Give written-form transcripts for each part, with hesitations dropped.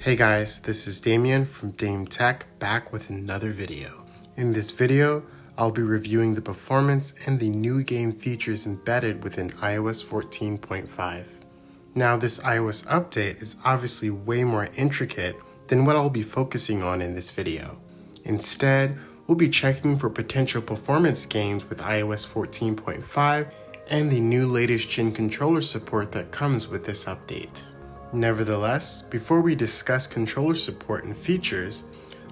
Hey guys, this is Damian from Dame Tech back with another video. In this video, I'll be reviewing the performance and the new game features embedded within iOS 14.5. Now this iOS update is obviously way more intricate than what I'll be focusing on in this video. Instead, we'll be checking for potential performance gains with iOS 14.5 and the new latest gen controller support that comes with this update. Nevertheless, before we discuss controller support and features,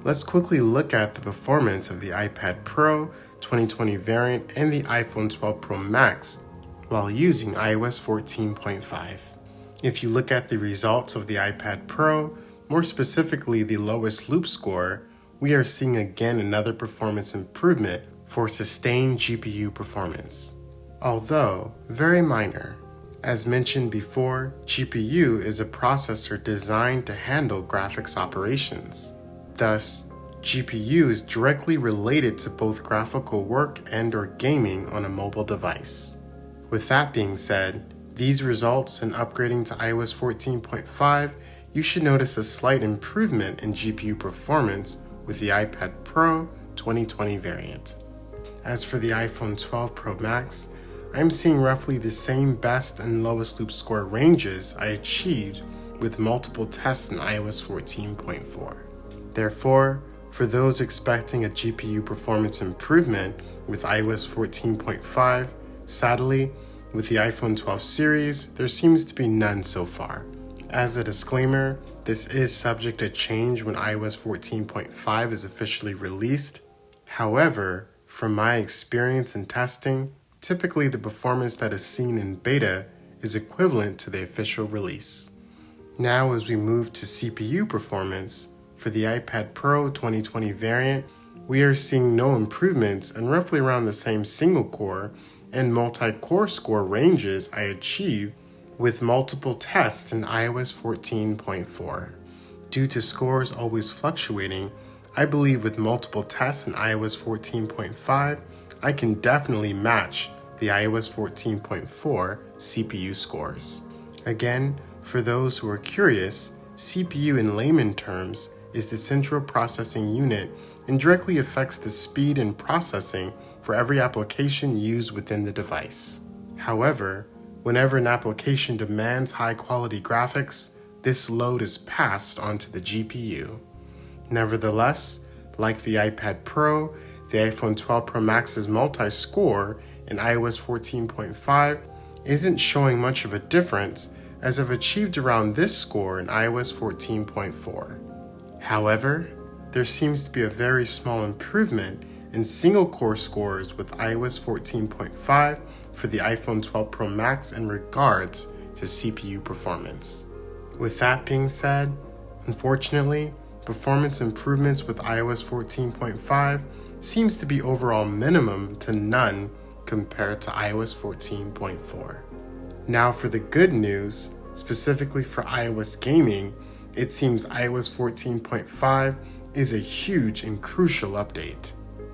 let's quickly look at the performance of the iPad Pro 2020 variant and the iPhone 12 Pro Max while using iOS 14.5. If you look at the results of the iPad Pro, more specifically the lowest loop score, we are seeing again another performance improvement for sustained GPU performance. Although very minor. As mentioned before, GPU is a processor designed to handle graphics operations. Thus, GPU is directly related to both graphical work and/or gaming on a mobile device. With that being said, these results in upgrading to iOS 14.5, you should notice a slight improvement in GPU performance with the iPad Pro 2020 variant. As for the iPhone 12 Pro Max, I'm seeing roughly the same best and lowest loop score ranges I achieved with multiple tests in iOS 14.4. Therefore, for those expecting a GPU performance improvement with iOS 14.5, sadly, with the iPhone 12 series, there seems to be none so far. As a disclaimer, this is subject to change when iOS 14.5 is officially released. However, from my experience in testing, typically the performance that is seen in beta is equivalent to the official release. Now as we move to CPU performance, for the iPad Pro 2020 variant, we are seeing no improvements and roughly around the same single-core and multi-core score ranges I achieved with multiple tests in iOS 14.4. Due to scores always fluctuating, I believe with multiple tests in iOS 14.5, I can definitely match the iOS 14.4 CPU scores. Again, for those who are curious, CPU in layman terms is the central processing unit and directly affects the speed and processing for every application used within the device. However, whenever an application demands high-quality graphics, this load is passed onto the GPU. Nevertheless, like the iPad Pro, the iPhone 12 Pro Max's multi-score in iOS 14.5 isn't showing much of a difference as I've achieved around this score in iOS 14.4. However, there seems to be a very small improvement in single-core scores with iOS 14.5 for the iPhone 12 Pro Max in regards to CPU performance. With that being said, unfortunately, performance improvements with iOS 14.5 seems to be overall minimum to none compared to iOS 14.4. Now for the good news, specifically for iOS gaming, it seems iOS 14.5 is a huge and crucial update.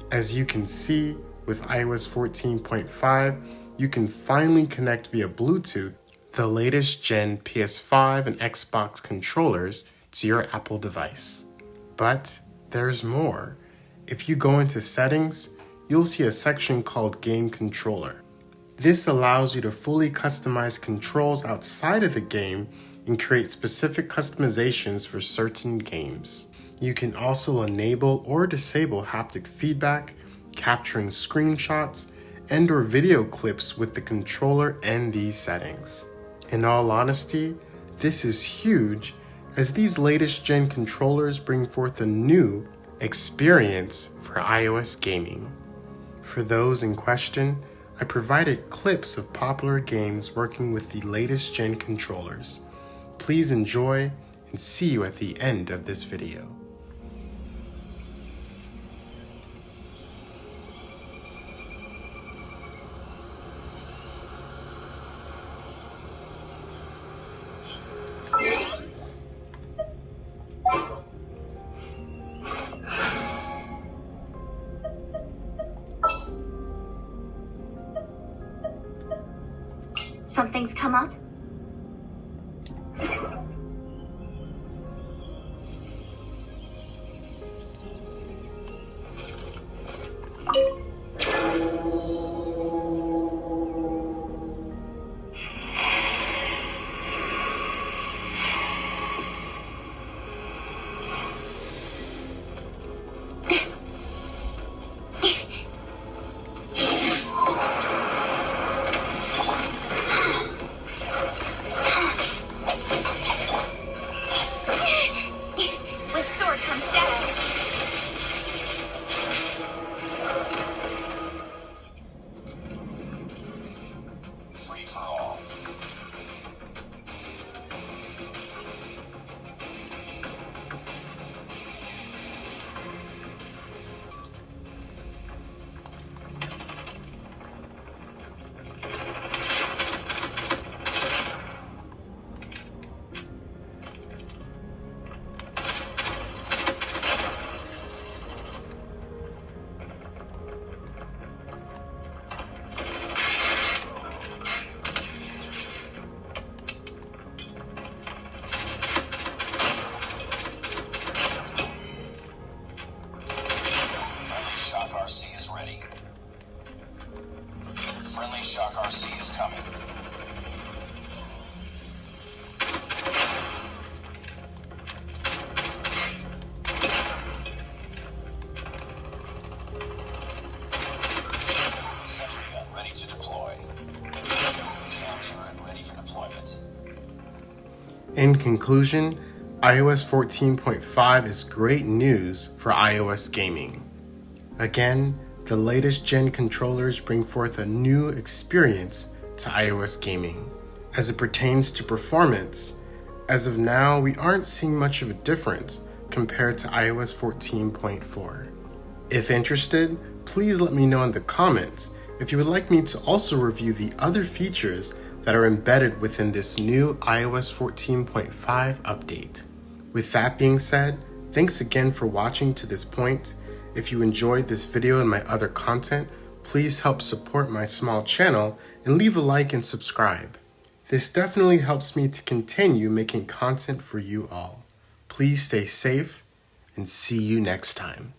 As you can see, with iOS 14.5, you can finally connect via Bluetooth the latest gen PS5 and Xbox controllers to your Apple device. But there's more. If you go into settings, you'll see a section called Game Controller. This allows you to fully customize controls outside of the game and create specific customizations for certain games. You can also enable or disable haptic feedback, capturing screenshots, and/or video clips with the controller and these settings. In all honesty, this is huge as these latest gen controllers bring forth a new experience for iOS gaming. For those in question, I provided clips of popular games working with the latest gen controllers. Please enjoy and see you at the end of this video. Something's come up? opportunity for all. Shock RC is ready. Friendly Shock RC is coming. Sentry gun ready to deploy. Sound turret ready for deployment. In conclusion, iOS 14.5 is great news for iOS gaming. Again, the latest gen controllers bring forth a new experience to iOS gaming. As it pertains to performance, as of now, we aren't seeing much of a difference compared to iOS 14.4. If interested, please let me know in the comments if you would like me to also review the other features that are embedded within this new iOS 14.5 update. With that being said, thanks again for watching to this point. If you enjoyed this video and my other content, please help support my small channel and leave a like and subscribe. This definitely helps me to continue making content for you all. Please stay safe and see you next time.